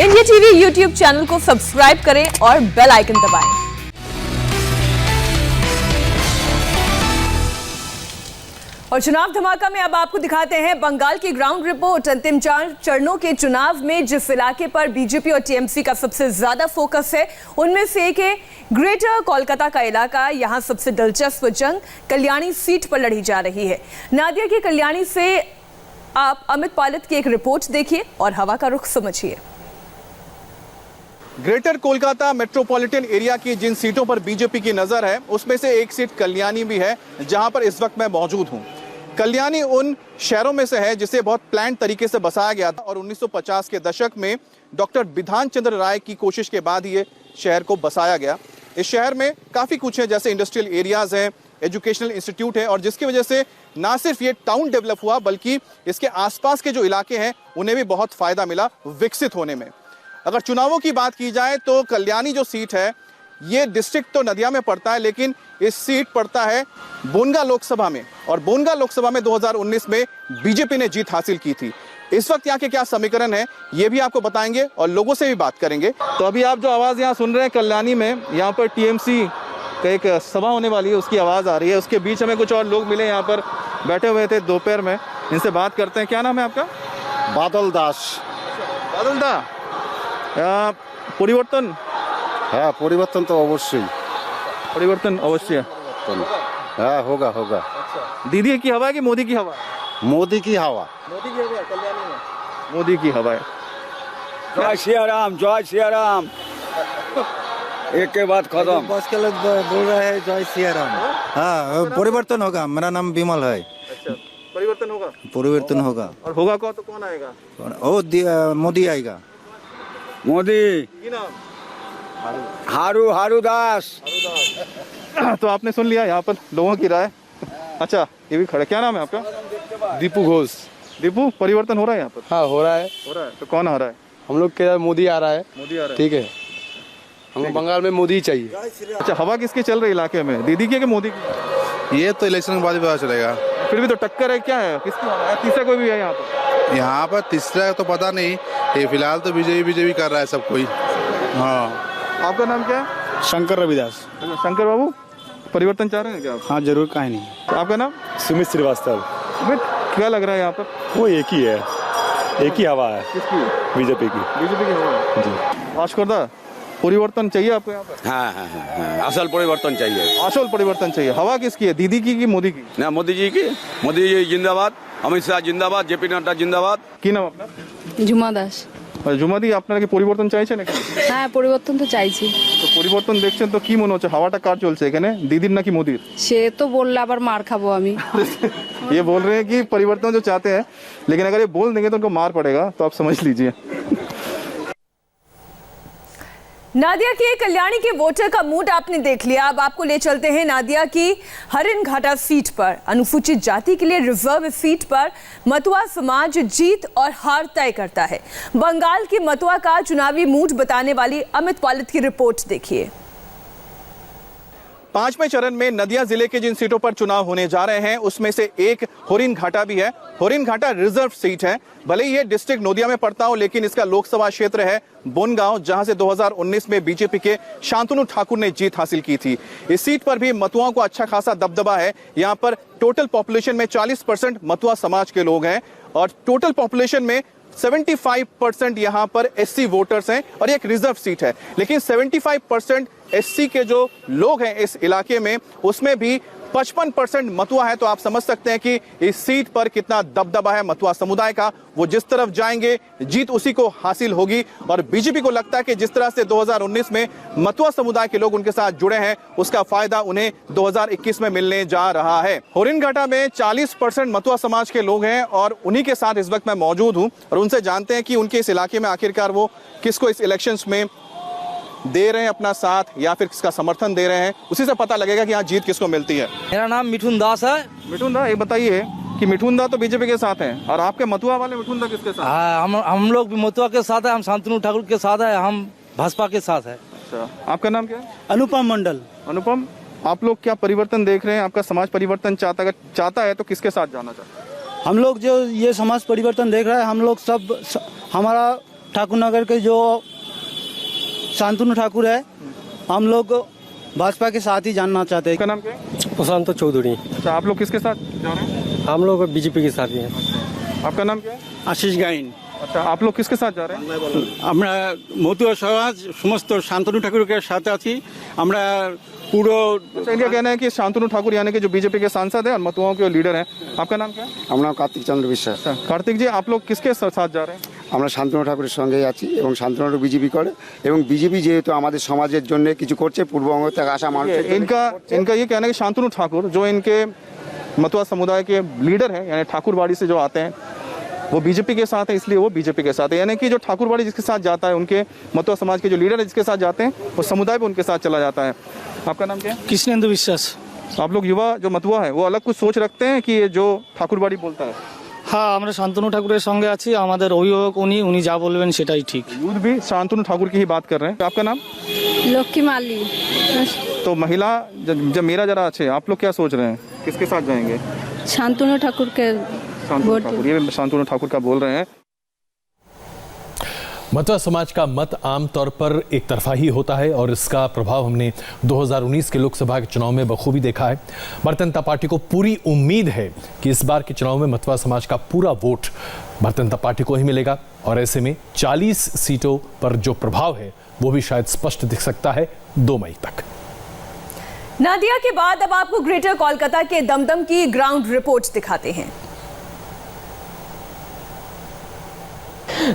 India TV YouTube channel को subscribe करें और बेल आइकन दबाएं। और चुनाव धमाका में अब आपको दिखाते हैं बंगाल की ग्राउंड रिपोर्ट। अंतिम 4 चरणों के चुनाव में जिस इलाके पर बीजेपी और टीएमसी का सबसे ज्यादा फोकस है उनमें से एक है ग्रेटर कोलकाता का इलाका। यहां सबसे दिलचस्प जंग कल्याणी सीट पर लड़ी जा रही है। नादिया की कल्याणी से आप अमित पालित की एक रिपोर्ट देखिए और हवा का रुख समझिए। ग्रेटर कोलकाता मेट्रोपॉलिटन एरिया की जिन सीटों पर बीजेपी की नजर है उसमें से एक सीट कल्याणी भी है, जहां पर इस वक्त मैं मौजूद हूं। कल्याणी उन शहरों में से है जिसे बहुत प्लान तरीके से बसाया गया था और 1950 के दशक में डॉक्टर बिधान चंद्र राय की कोशिश के बाद ये शहर को बसाया गया। इस शहर में काफी कुछ है, जैसे इंडस्ट्रियल एरियाज हैं, एजुकेशनल इंस्टीट्यूट है, और जिसकी वजह से ना सिर्फ ये टाउन डेवलप हुआ बल्कि इसके आसपास के जो इलाके हैं उन्हें भी बहुत फायदा मिला विकसित होने में। अगर चुनावों की बात की जाए तो कल्याणी जो सीट है ये डिस्ट्रिक्ट तो नदिया में पड़ता है, लेकिन इस सीट पड़ता है बोनगा लोकसभा में, और बोनगा लोकसभा में 2019 में बीजेपी ने जीत हासिल की थी। इस वक्त यहाँ के क्या समीकरण है ये भी आपको बताएंगे और लोगों से भी बात करेंगे। तो अभी आप जो आवाज यहाँ सुन रहे हैं कल्याणी में, यहाँ पर टीएमसी का एक सभा होने वाली है, उसकी आवाज आ रही है। उसके बीच हमें कुछ और लोग मिले यहाँ पर बैठे हुए थे दोपहर में, इनसे बात करते हैं। क्या नाम है आपका? बादल दास। बादल दा, परिवर्तन? हाँ, परिवर्तन तो अवश्य हाँ होगा। दीदी की हवा है कि मोदी की हवा? मोदी की हवा। मोदी की हवा कल्याणी में, मोदी की हवा है। जय सिया राम, जय सिया राम। एक के बाद खत्म। बस के लोग बोल रहे हैं जय सिया राम। हाँ, परिवर्तन होगा। मेरा नाम विमल है। अच्छा, परिवर्तन होगा? परिवर्तन होगा। और होगा कौन? तो कौन आएगा? ओ मोदी आएगा। मोदी की नाम? हारू दास। तो आपने सुन लिया यहाँ पर लोगों की राय। अच्छा, ये भी खड़ा। क्या नाम है आपका? दीपू घोष। दीपू, परिवर्तन हो रहा है यहाँ पर? हाँ, हो रहा है। तो कौन आ रहा है? हम लोग के मोदी आ रहा है। मोदी आ रहा है, ठीक है। हमको बंगाल में मोदी ही चाहिए। अच्छा, हवा किसकी चल रही इलाके में, दीदी की कि मोदी की? ये तो इलेक्शन के बाद ही पता चलेगा। फिर भी तो टक्कर है, क्या है, किसकी हवा है? तीसरा कोई भी है यहाँ पर? यहाँ पर तीसरा तो पता नहीं, ये फिलहाल तो बीजेपी कर रहा है सब कोई। हाँ। आपका नाम क्या है? शंकर रविदास। शंकर बाबू, परिवर्तन चाह रहे हैं क्या आप? हाँ जरूर, काहे नहीं। आपका नाम? सुमित श्रीवास्तव। क्या लग रहा है यहाँ पर? वो एक ही है, एक ही हवा है। किसकी? बीजेपी की। बीजेपी की हवा है जी। आशकर्दा, परिवर्तन चाहिए आपको यहाँ पर? हाँ, असल परिवर्तन चाहिए। असल परिवर्तन चाहिए। हवा किसकी है, दीदी की कि मोदी की? ना, मोदी जी की। मोदी जी जिंदाबाद, अमित शाह जिंदाबाद, जेपी नड्डा जिंदाबाद। কি নাম আপনার? ঝুমা দাস। জুমাদি, আপনারা কি পরিবর্তন চাইছেন এখানে? হ্যাঁ, পরিবর্তন তো চাইছি। তো পরিবর্তন দেখছেন তো কি মনে হচ্ছে, হাওয়াটা কার চলছে এখানে, দিদির নাকি মোদির? সে তো বললে আবার মার খাবো আমি। ये बोल रहे हैं कि परिवर्तन जो चाहते हैं, लेकिन अगर ये बोल देंगे तो उनको मार पड़ेगा, तो आप समझ लीजिए। नादिया के कल्याणी के वोटर का मूड आपने देख लिया। अब आपको ले चलते हैं नादिया की हरिन घाटा सीट पर। अनुसूचित जाति के लिए रिजर्व सीट पर मतुआ समाज जीत और हार तय करता है। बंगाल की मतुआ का चुनावी मूड बताने वाली अमित पालित की रिपोर्ट देखिए। 5वें चरण में नदिया जिले के जिन सीटों पर चुनाव होने जा रहे हैं उसमें से एक होरिन घाटा भी है। होरिन घाटा रिजर्व सीट है। भले ही ये डिस्ट्रिक्ट नोदिया में पड़ता हो, लेकिन इसका लोकसभा क्षेत्र है बोनगांव, जहां से 2019 में बीजेपी के शांतनु ठाकुर ने जीत हासिल की थी। इस सीट पर भी मतुआओं को अच्छा खासा दबदबा है। यहाँ पर टोटल पॉपुलेशन में 40% मतुआ समाज के लोग हैं और टोटल पॉपुलेशन में 75% यहाँ पर एससी वोटर्स हैं, और एक रिजर्व सीट है। लेकिन 75% एससी के जो लोग हैं इस इलाके में, उसमें भी 55% मतुआ है। तो आप समझ सकते हैं कि इस सीट पर कितना दबदबा है मतुआ समुदाय का। वो जिस तरफ जाएंगे जीत उसी को हासिल होगी, और बीजेपी को लगता है कि जिस तरह से 2019 में मतुआ समुदाय के लोग उनके साथ जुड़े हैं उसका फायदा उन्हें 2021 में मिलने जा रहा है। होरिन घाटा में 40% मतुआ समाज के लोग हैं और उन्हीं के साथ इस वक्त मैं मौजूद हूं और उनसे जानते हैं कि उनके इस इलाके में आखिरकार वो किसको इस इलेक्शंस में दे रहे हैं अपना साथ या फिर किसका समर्थन दे रहे हैं। उसी से पता लगेगा कि यहाँ जीत किसको मिलती है। मेरा नाम मिठुन दास है। मिठुन दा, ये बताइए कि मिठुन दा तो बीजेपी के साथ हैं और आपके मतुआ वाले मिठुन दा किसके साथ? हाँ, हम लोग भी मतुआ के साथ है, हम शांतनु ठाकुर के साथ है, हम भाजपा के साथ है। अच्छा, आपका नाम क्या है? अनुपम मंडल। अनुपम, आप लोग क्या परिवर्तन देख रहे हैं? आपका समाज परिवर्तन चाहता है तो किसके साथ जाना चाहता है? हम लोग जो ये समाज परिवर्तन देख रहे हैं, हम लोग सब हमारा ठाकुर नगर के जो शांतनु ठाकुर है, हम लोग भाजपा के साथ ही जानना चाहते हैं। आपका नाम क्या है? प्रशांत चौधरी। अच्छा, आप लोग किसके साथ जा रहे हैं? हम लोग बीजेपी के साथ ही हैं। आपका नाम क्या है? आशीष गाइन। अच्छा, आप लोग किसके साथ जा रहे हैं? আমরা মতুয়া সমাজ সমস্ত শান্তনু ঠাকুরের সাথে আছি। আমরা পুরো अच्छा, इनका कहना है कि शांतनु ठाकुर यानी कि जो बीजेपी के सांसद हैं और मतुआओं के लीडर हैं। आपका नाम क्या है? আমার নাম কার্তিক চন্দ্র বিশ্বাস। अच्छा, कार्तिक जी, आप लोग किसके साथ जा रहे हैं? আমরা শান্তনু ঠাকুরের সঙ্গেই আছি এবং শান্তনু বিজেপি করে এবং বিজেপি যেহেতু আমাদের সমাজের জন্য কিছু করছে, পূর্ববঙ্গ থেকে আসা মানুষের জন্য इनका ये कहना है कि शांतनु ठाकुर जो इनके मतुआ समुदाय के लीडर हैं, यानी ठाकुरवाड़ी से जो आते हैं, वो बीजेपी के साथ है, इसलिए वो बीजेपी के साथ है। यानी कि जो ठाकुरवाड़ी जिसके साथ जाता है, उनके मतुआ समाज के जो लीडर है जिसके साथ जाते हैं, वो समुदाय भी उनके साथ चला जाता है। आपका नाम क्या है? কৃষ্ণেন্দু বিশ্বাস। आप लोग युवा जो मतुआ है वो अलग कुछ सोच रखते हैं कि ये जो ठाकुरवाड़ी बोलता है? হ্যাঁ, আমরা শান্তনু ঠাকুরের সঙ্গে আছি। আমাদের অভিভাবক উনি যা বলবেন সেটাই ঠিক। यूथ भी शांतनु ठाकुर की ही बात कर रहे हैं। आपका नाम? লক্ষ্মী মালি। तो महिला जब मेरा जरा अच्छे, आप लोग क्या सोच रहे हैं, किसके साथ जाएंगे? শান্তনু ঠাকুরকে शांतनु ठाकुर, ये शांतनु ठाकुर का बोल रहे हैं। मतुआ समाज का मत आमतौर पर एक तरफा ही होता है और इसका प्रभाव हमने 2019 के लोकसभा के चुनाव में बखूबी देखा है। भारतीय जनता पार्टी को पूरी उम्मीद है कि इस बार के चुनाव में मतुआ समाज का पूरा वोट भारतीय जनता पार्टी को ही मिलेगा और ऐसे में 40 सीटों पर जो प्रभाव है वो भी शायद स्पष्ट दिख सकता है 2 मई तक। नादिया के बाद अब आपको ग्रेटर कोलकाता के दमदम की ग्राउंड रिपोर्ट दिखाते हैं।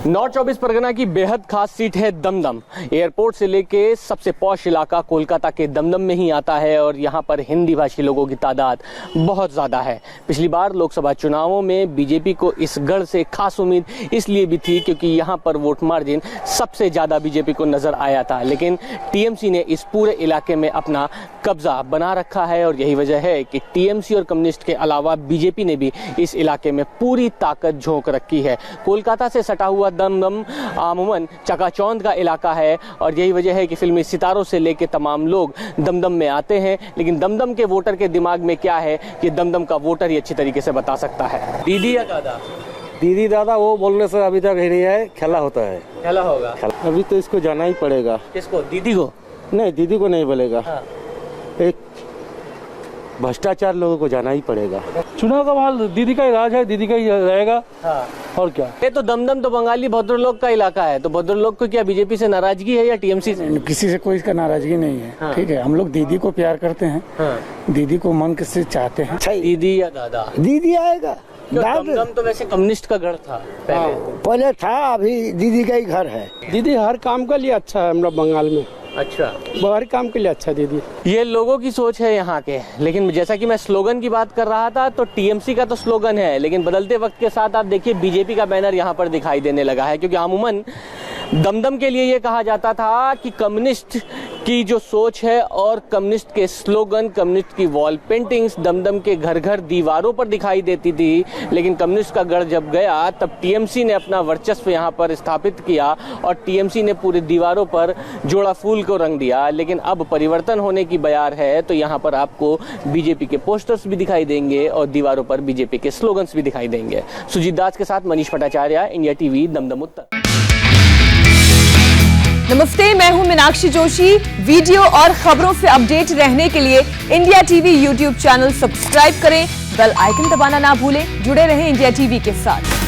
नॉर्थ 24 परगना की बेहद खास सीट है दमदम। एयरपोर्ट से लेके सबसे पॉश इलाका कोलकाता के दमदम में ही आता है और यहाँ पर हिंदी भाषी लोगों की तादाद बहुत ज़्यादा है। पिछली बार लोकसभा चुनावों में बीजेपी को इस गढ़ से खास उम्मीद इसलिए भी थी क्योंकि यहाँ पर वोट मार्जिन सबसे ज़्यादा बीजेपी को नज़र आया था, लेकिन टीएमसी ने इस पूरे इलाके में अपना कब्जा बना रखा है और यही वजह है कि टीएमसी और कम्युनिस्ट के अलावा बीजेपी ने भी इस इलाके में पूरी ताकत झोंक रखी है। कोलकाता से सटा हुआ दमदम अमूमन चकाचौंध का इलाका है और यही वजह है कि फिल्मी सितारों से लेके तमाम लोग दमदम में आते हैं, लेकिन दमदम के वोटर के दिमाग में क्या है कि दमदम का वोटर ही अच्छी तरीके से बता सकता है। दीदी या दादा? दीदी दादा वो बोलने से अभी तक नहीं है, खेला होता है। खेला होगा अभी तो इसको जाना ही पड़ेगा। किसको? दीदी को? नहीं, दीदी को नहीं बोलेगा। एक भ्रष्टाचार लोगों को जाना ही पड़ेगा। चुनाव का माहौल दीदी का ही राज है, दीदी का ही रहेगा। और क्या, ये तो दमदम तो बंगाली भद्रलोक का इलाका है, तो भद्रलोक को क्या बीजेपी से नाराजगी है या टीएमसी से? किसी से कोई इसका नाराजगी नहीं है। ठीक है, हम लोग दीदी को प्यार करते हैं, दीदी को मन से चाहते हैं। दीदी या दादा? दीदी आएगा। दमदम तो वैसे कम्युनिस्ट का गढ़ था पहले था, अभी दीदी का ही घर है। दीदी हर काम के लिए अच्छा है। हम लोग बंगाल में अच्छा, हर काम के लिए अच्छा दीदी। ये लोगों की सोच है यहाँ के, लेकिन जैसा कि मैं स्लोगन की बात कर रहा था तो टीएमसी का तो स्लोगन है, लेकिन बदलते वक्त के साथ आप देखिए बीजेपी का बैनर यहाँ पर दिखाई देने लगा है, क्योंकि अमूमन दमदम के लिए ये कहा जाता था कि कम्युनिस्ट की जो सोच है और कम्युनिस्ट के स्लोगन, कम्युनिस्ट की वॉल पेंटिंग्स दमदम के घर घर दीवारों पर दिखाई देती थी, लेकिन कम्युनिस्ट का गढ़ जब गया तब टीएमसी ने अपना वर्चस्व यहाँ पर स्थापित किया और टीएमसी ने पूरे दीवारों पर जोड़ा फूल को रंग दिया। लेकिन अब परिवर्तन होने की बयार है, तो यहाँ पर आपको बीजेपी के पोस्टर्स भी दिखाई देंगे और दीवारों पर बीजेपी के स्लोगन्स भी दिखाई देंगे। सुजीत दास के साथ मनीष भट्टाचार्य, इंडिया टीवी, दमदम उत्तर। नमस्ते, मैं हूं मीनाक्षी जोशी। वीडियो और खबरों से अपडेट रहने के लिए India TV YouTube channel subscribe करें, बेल आइकन दबाना ना भूलें। जुड़े रहें इंडिया टीवी के साथ।